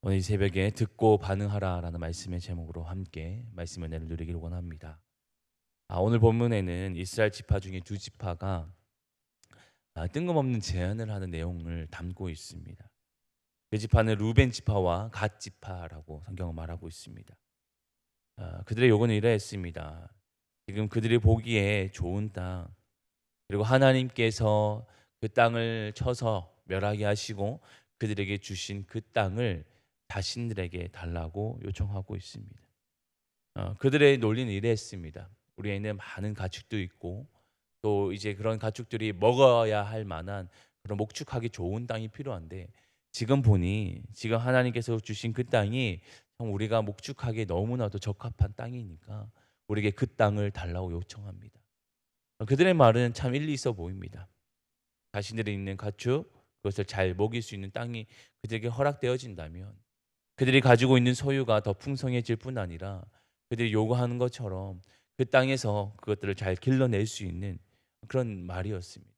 오늘 이 새벽에 듣고 반응하라라는 말씀의 제목으로 함께 말씀 은혜를 누리기를 원합니다. 오늘 본문에는 이스라엘 지파 중에 두 지파가 뜬금없는 제안을 하는 내용을 담고 있습니다. 그 지파는 루벤 지파와 갓 지파라고 성경은 말하고 있습니다. 그들의 요구는 이러했습니다. 지금 그들이 보기에 좋은 땅, 그리고 하나님께서 그 땅을 쳐서 멸하게 하시고 그들에게 주신 그 땅을 자신들에게 달라고 요청하고 있습니다. 그들의 논리는 이랬습니다. 우리에는 많은 가축도 있고 또 이제 그런 가축들이 먹어야 할 만한 그런 목축하기 좋은 땅이 필요한데 지금 보니 지금 하나님께서 주신 그 땅이 우리가 목축하기에 너무나도 적합한 땅이니까 우리에게 그 땅을 달라고 요청합니다. 그들의 말은 참 일리 있어 보입니다. 자신들이 있는 가축 그것을 잘 먹일 수 있는 땅이 그들에게 허락되어진다면 그들이 가지고 있는 소유가 더 풍성해질 뿐 아니라 그들이 요구하는 것처럼 그 땅에서 그것들을 잘 길러낼 수 있는 그런 말이었습니다.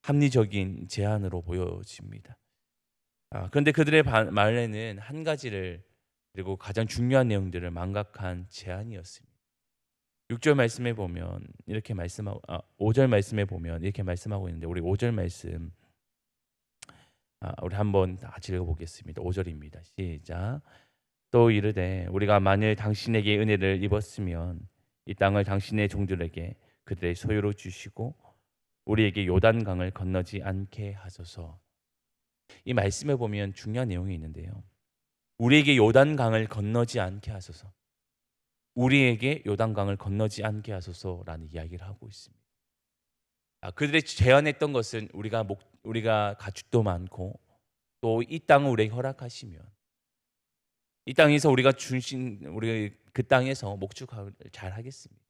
합리적인 제안으로 보여집니다. 그런데 그들의 말에는 한 가지를 그리고 가장 중요한 내용들을 망각한 제안이었습니다. 6절 말씀에 보면 이렇게 말씀하고 5절 말씀에 보면 이렇게 말씀하고 있는데 우리 5절 말씀 우리 한번 같이 읽어보겠습니다. 5절입니다. 시작. 또 이르되 우리가 만일 당신에게 은혜를 입었으면 이 땅을 당신의 종들에게 그들의 소유로 주시고 우리에게 요단강을 건너지 않게 하소서. 이 말씀에 보면 중요한 내용이 있는데요. 우리에게 요단강을 건너지 않게 하소서. 우리에게 요단강을 건너지 않게 하소서라는 이야기를 하고 있습니다. 그들이 제안했던 것은 우리가 가축도 많고 또 이 땅을 우리에게 허락하시면 이 땅에서 우리 그 땅에서 목축을 잘 하겠습니다.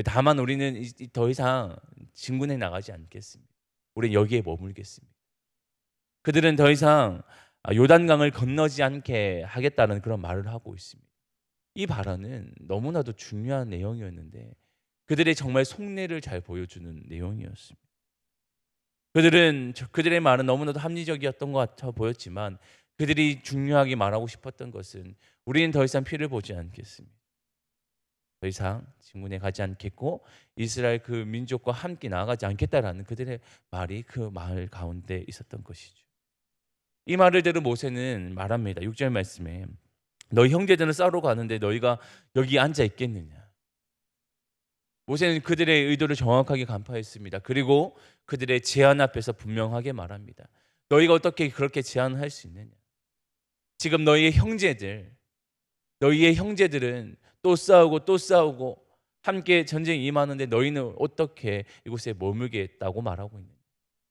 다만 우리는 더 이상 진군해 나가지 않겠습니다. 우리는 여기에 머물겠습니다. 그들은 더 이상 요단강을 건너지 않게 하겠다는 그런 말을 하고 있습니다. 이 발언은 너무나도 중요한 내용이었는데 그들의 정말 속내를 잘 보여주는 내용이었습니다. 그들의 말은 너무나도 합리적이었던 것 같아 보였지만 그들이 중요하게 말하고 싶었던 것은 우리는 더 이상 피를 보지 않겠습니다. 더 이상 진군에 가지 않겠고 이스라엘 그 민족과 함께 나아가지 않겠다라는 그들의 말이 그 말 가운데 있었던 것이죠. 이 말을 들은 모세는 말합니다. 6절 말씀에 너희 형제들은 싸우러 가는데 너희가 여기 앉아 있겠느냐. 모세는 그들의 의도를 정확하게 간파했습니다. 그리고 그들의 제안 앞에서 분명하게 말합니다. 너희가 어떻게 그렇게 제안할 수 있느냐. 지금 너희의 형제들은 또 싸우고 또 싸우고 함께 전쟁에 임하는데 너희는 어떻게 이곳에 머물겠다고 말하고 있느냐.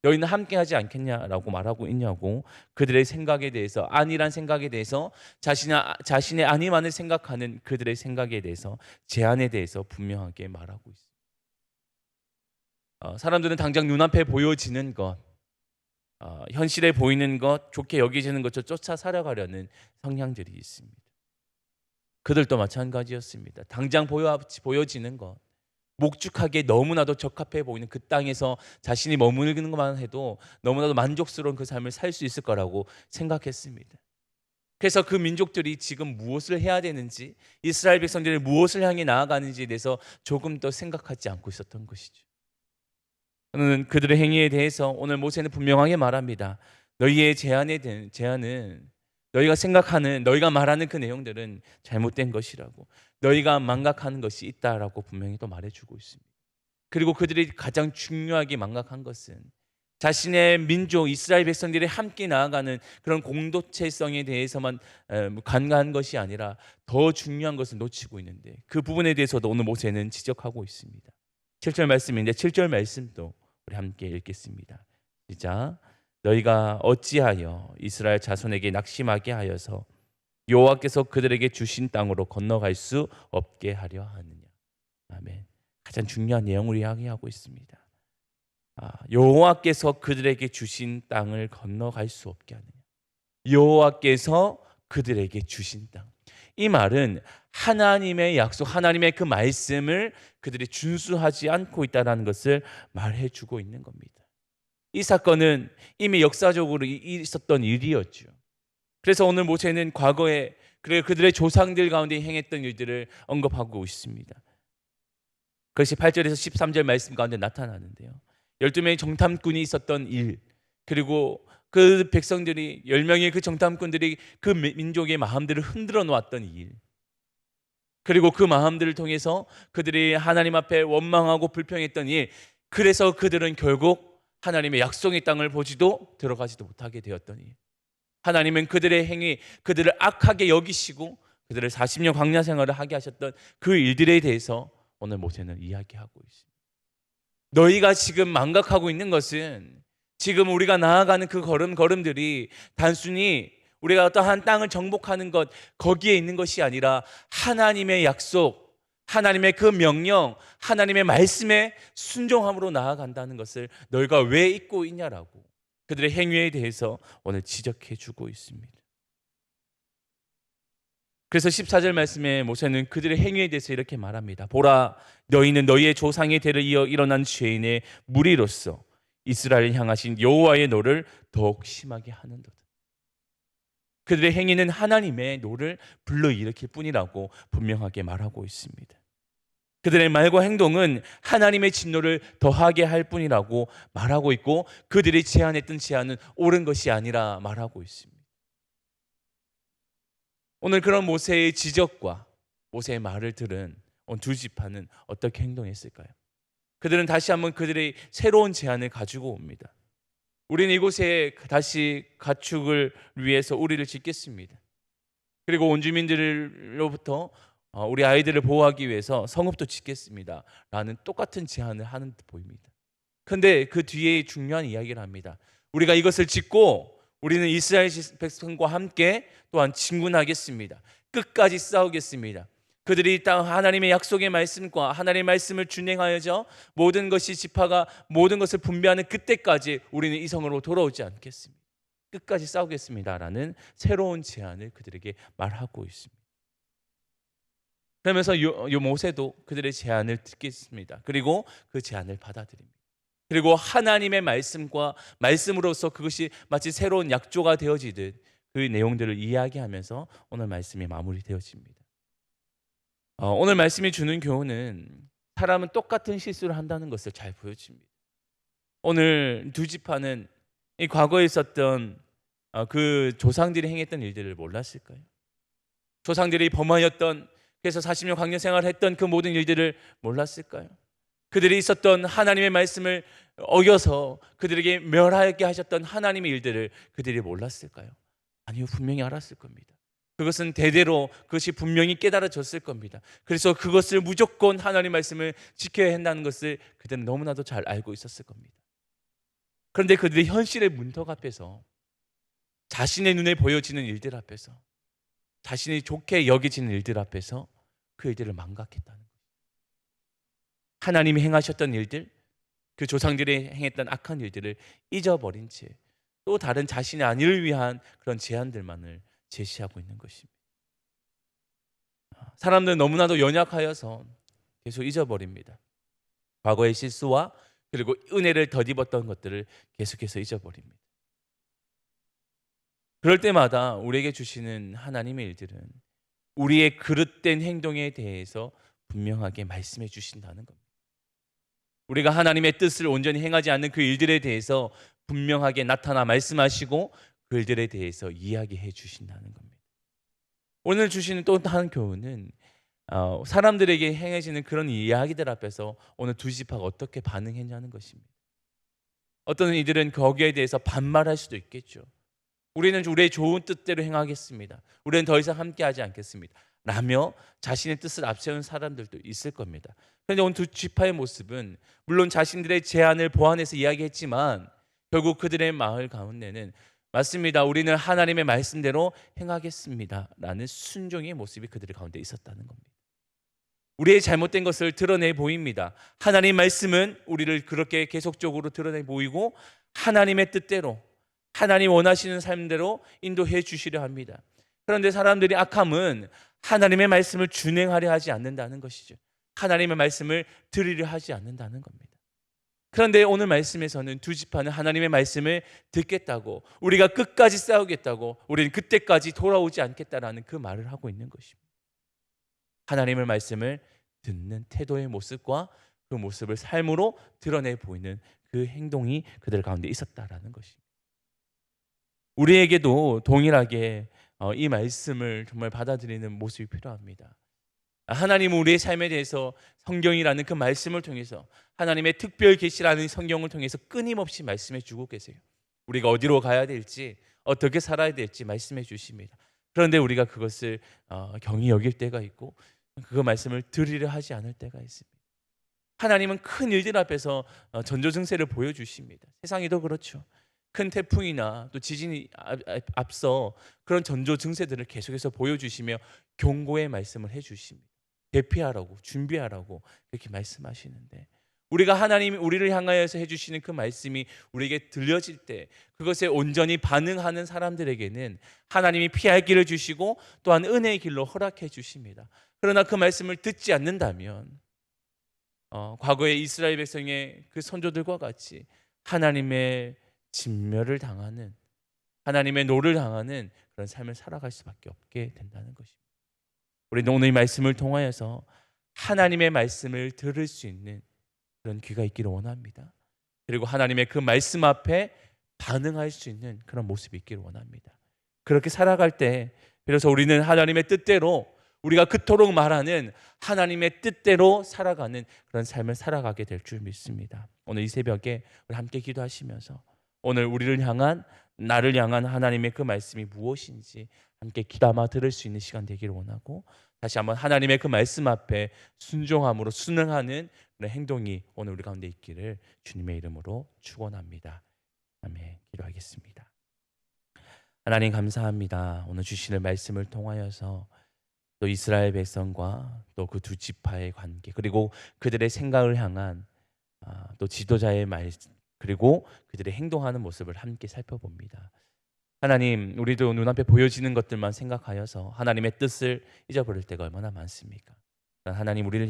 너희는 함께 하지 않겠냐라고 말하고 있냐고 그들의 생각에 대해서 아니란 생각에 대해서 자신의 아니만을 생각하는 그들의 생각에 대해서 제안에 대해서 분명하게 말하고 있습니다. 사람들은 당장 눈앞에 보여지는 것 현실에 보이는 것 좋게 여기지는 것을 쫓아 살아가려는 성향들이 있습니다. 그들도 마찬가지였습니다. 당장 보여지는 것 목축하기에 너무나도 적합해 보이는 그 땅에서 자신이 머무르는 것만 해도 너무나도 만족스러운 그 삶을 살 수 있을 거라고 생각했습니다. 그래서 그 민족들이 지금 무엇을 해야 되는지 이스라엘 백성들이 무엇을 향해 나아가는지에 대해서 조금 더 생각하지 않고 있었던 것이죠. 저는 그들의 행위에 대해서 오늘 모세는 분명하게 말합니다. 너희의 제안은 너희가 말하는 그 내용들은 잘못된 것이라고 너희가 망각하는 것이 있다라고 분명히 또 말해주고 있습니다. 그리고 그들이 가장 중요하게 망각한 것은 자신의 민족 이스라엘 백성들이 함께 나아가는 그런 공동체성에 대해서만 간과한 것이 아니라 더 중요한 것을 놓치고 있는데 그 부분에 대해서도 오늘 모세는 지적하고 있습니다. 7절 말씀인데 7절 말씀도 우리 함께 읽겠습니다. 시작. 너희가 어찌하여 이스라엘 자손에게 낙심하게 하여서 여호와께서 그들에게 주신 땅으로 건너갈 수 없게 하려 하느냐. 아멘. 가장 중요한 내용을 이야기하고 있습니다. 여호와께서 그들에게 주신 땅을 건너갈 수 없게 하느냐. 여호와께서 그들에게 주신 땅. 이 말은 하나님의 약속, 하나님의 그 말씀을 그들이 준수하지 않고 있다는 것을 말해주고 있는 겁니다. 이 사건은 이미 역사적으로 있었던 일이었죠. 그래서 오늘 모세는 과거에 그들의 조상들 가운데 행했던 일들을 언급하고 있습니다. 그것이 8절에서 13절 말씀 가운데 나타나는데요. 12명의 정탐꾼이 있었던 일, 그리고 그 백성들이 10명의 그 정탐꾼들이 그 민족의 마음들을 흔들어 놓았던 일, 그리고 그 마음들을 통해서 그들이 하나님 앞에 원망하고 불평했던 일, 그래서 그들은 결국 하나님의 약속의 땅을 보지도 들어가지도 못하게 되었던 일. 하나님은 그들의 행위, 그들을 악하게 여기시고 그들을 40년 광야 생활을 하게 하셨던 그 일들에 대해서 오늘 모세는 이야기하고 있습니다. 너희가 지금 망각하고 있는 것은 지금 우리가 나아가는 그 걸음들이 단순히 우리가 어떠한 땅을 정복하는 것, 거기에 있는 것이 아니라 하나님의 약속, 하나님의 그 명령, 하나님의 말씀에 순종함으로 나아간다는 것을 너희가 왜 잊고 있냐라고 그들의 행위에 대해서 오늘 지적해 주고 있습니다. 그래서 14절 말씀에 모세는 그들의 행위에 대해서 이렇게 말합니다. 보라, 너희는 너희의 조상의 대를 이어 일어난 죄인의 무리로서 이스라엘을 향하신 여호와의 노를 더욱 심하게 하는도다. 그들의 행위는 하나님의 노를 불러일으킬 뿐이라고 분명하게 말하고 있습니다. 그들의 말과 행동은 하나님의 진노를 더하게 할 뿐이라고 말하고 있고, 그들이 제안했던 제안은 옳은 것이 아니라 말하고 있습니다. 오늘 그런 모세의 지적과 모세의 말을 들은 두 지파는 어떻게 행동했을까요? 그들은 다시 한번 그들의 새로운 제안을 가지고 옵니다. 우리는 이곳에 다시 가축을 위해서 우리를 짓겠습니다. 그리고 온 주민들로부터 우리 아이들을 보호하기 위해서 성읍도 짓겠습니다 라는 똑같은 제안을 하는 듯 보입니다. 그런데 그 뒤에 중요한 이야기를 합니다. 우리가 이것을 짓고 우리는 이스라엘 백성과 함께 또한 진군하겠습니다. 끝까지 싸우겠습니다. 그들이 땅 하나님의 약속의 말씀과 하나님의 말씀을 준행하여서 모든 것이 지파가 모든 것을 분배하는 그때까지 우리는 이 성으로 돌아오지 않겠습니다. 끝까지 싸우겠습니다라는 새로운 제안을 그들에게 말하고 있습니다. 그러면서 요 모세도 그들의 제안을 듣겠습니다. 그리고 그 제안을 받아들입니다. 그리고 하나님의 말씀과 말씀으로서 그것이 마치 새로운 약조가 되어지듯 그 내용들을 이야기하면서 오늘 말씀이 마무리되어집니다. 오늘 말씀이 주는 교훈은 사람은 똑같은 실수를 한다는 것을 잘 보여줍니다. 오늘 두 지파는 이 과거에 있었던 그 조상들이 행했던 일들을 몰랐을까요? 조상들이 범하였던, 그래서 40년 광야 생활을 했던 그 모든 일들을 몰랐을까요? 그들이 있었던 하나님의 말씀을 어겨서 그들에게 멸하게 하셨던 하나님의 일들을 그들이 몰랐을까요? 아니요, 분명히 알았을 겁니다. 그것은 대대로 그것이 분명히 깨달아졌을 겁니다. 그래서 그것을 무조건 하나님 말씀을 지켜야 한다는 것을 그들은 너무나도 잘 알고 있었을 겁니다. 그런데 그들이 현실의 문턱 앞에서, 자신의 눈에 보여지는 일들 앞에서, 자신이 좋게 여겨지는 일들 앞에서 그 일들을 망각했다는 거예요. 하나님이 행하셨던 일들, 그 조상들이 행했던 악한 일들을 잊어버린 채 또 다른 자신의 안위를 위한 그런 제안들만을 제시하고 있는 것입니다. 사람들은 너무나도 연약하여서 계속 잊어버립니다. 과거의 실수와 그리고 은혜를 덧입었던 것들을 계속해서 잊어버립니다. 그럴 때마다 우리에게 주시는 하나님의 일들은 우리의 그릇된 행동에 대해서 분명하게 말씀해 주신다는 겁니다. 우리가 하나님의 뜻을 온전히 행하지 않는 그 일들에 대해서 분명하게 나타나 말씀하시고 그 일들에 대해서 이야기해 주신다는 겁니다. 오늘 주시는 또 다른 교훈은 사람들에게 행해지는 그런 이야기들 앞에서 오늘 두 지파가 어떻게 반응했냐는 것입니다. 어떤 이들은 거기에 대해서 반말할 수도 있겠죠. 우리는 우리의 좋은 뜻대로 행하겠습니다. 우리는 더 이상 함께하지 않겠습니다 라며 자신의 뜻을 앞세운 사람들도 있을 겁니다. 그런데 오늘 두 지파의 모습은 물론 자신들의 제안을 보완해서 이야기했지만 결국 그들의 마을 가운데는 맞습니다, 우리는 하나님의 말씀대로 행하겠습니다 라는 순종의 모습이 그들의 가운데 있었다는 겁니다. 우리의 잘못된 것을 드러내 보입니다. 하나님의 말씀은 우리를 그렇게 계속적으로 드러내 보이고 하나님의 뜻대로, 하나님 원하시는 삶대로 인도해 주시려 합니다. 그런데 사람들이 악함은 하나님의 말씀을 준행하려 하지 않는다는 것이죠. 하나님의 말씀을 들으려 하지 않는다는 겁니다. 그런데 오늘 말씀에서는 두 지파는 하나님의 말씀을 듣겠다고, 우리가 끝까지 싸우겠다고, 우리는 그때까지 돌아오지 않겠다라는 그 말을 하고 있는 것입니다. 하나님의 말씀을 듣는 태도의 모습과 그 모습을 삶으로 드러내 보이는 그 행동이 그들 가운데 있었다라는 것입니다. 우리에게도 동일하게 이 말씀을 정말 받아들이는 모습이 필요합니다. 하나님은 우리의 삶에 대해서 성경이라는 그 말씀을 통해서, 하나님의 특별 계시라는 성경을 통해서 끊임없이 말씀해 주고 계세요. 우리가 어디로 가야 될지, 어떻게 살아야 될지 말씀해 주십니다. 그런데 우리가 그것을 경히 여길 때가 있고 그 말씀을 들으려 하지 않을 때가 있습니다. 하나님은 큰 일들 앞에서 전조 증세를 보여주십니다. 세상에도 그렇죠. 큰 태풍이나 또 지진이 앞서 그런 전조 증세들을 계속해서 보여주시며 경고의 말씀을 해주십니다. 대피하라고, 준비하라고 그렇게 말씀하시는데, 우리가 하나님이 우리를 향하여서 해주시는 그 말씀이 우리에게 들려질 때 그것에 온전히 반응하는 사람들에게는 하나님이 피할 길을 주시고 또한 은혜의 길로 허락해 주십니다. 그러나 그 말씀을 듣지 않는다면 과거의 이스라엘 백성의 그 선조들과 같이 하나님의 진멸을 당하는, 하나님의 노를 당하는 그런 삶을 살아갈 수밖에 없게 된다는 것입니다. 우리는 오늘 이 말씀을 통하여서 하나님의 말씀을 들을 수 있는 그런 귀가 있기를 원합니다. 그리고 하나님의 그 말씀 앞에 반응할 수 있는 그런 모습이 있기를 원합니다. 그렇게 살아갈 때 비로소 우리는 하나님의 뜻대로, 우리가 그토록 말하는 하나님의 뜻대로 살아가는 그런 삶을 살아가게 될 줄 믿습니다. 오늘 이 새벽에 우리 함께 기도하시면서 오늘 우리를 향한, 나를 향한 하나님의 그 말씀이 무엇인지 함께 귀담아 들을 수 있는 시간 되기를 원하고, 다시 한번 하나님의 그 말씀 앞에 순종함으로 순응하는 그런 행동이 오늘 우리 가운데 있기를 주님의 이름으로 축원합니다. 아멘. 기도하겠습니다. 하나님 감사합니다. 오늘 주시는 말씀을 통하여서 또 이스라엘 백성과 또 그 두 지파의 관계, 그리고 그들의 생각을 향한 또 지도자의 말, 그리고 그들의 행동하는 모습을 함께 살펴봅니다. 하나님, 우리도 눈앞에 보여지는 것들만 생각하여서 하나님의 뜻을 잊어버릴 때가 얼마나 많습니까? 하나님, 우리를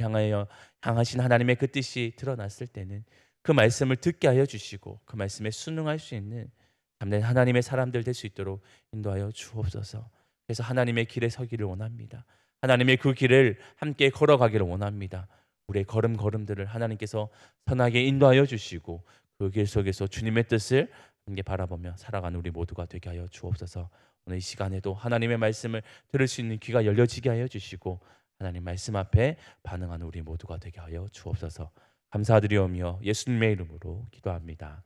향하신 하나님의 그 뜻이 드러났을 때는 그 말씀을 듣게 하여 주시고 그 말씀에 순응할 수 있는 참된 하나님의 사람들 될 수 있도록 인도하여 주옵소서. 그래서 하나님의 길에 서기를 원합니다. 하나님의 그 길을 함께 걸어가기를 원합니다. 우리의 걸음걸음들을 하나님께서 선하게 인도하여 주시고 그 길 속에서 주님의 뜻을 함께 바라보며 살아가는 우리 모두가 되게 하여 주옵소서. 오늘 이 시간에도 하나님의 말씀을 들을 수 있는 귀가 열려지게 하여 주시고 하나님 말씀 앞에 반응하는 우리 모두가 되게 하여 주옵소서. 감사드리오며 예수님의 이름으로 기도합니다.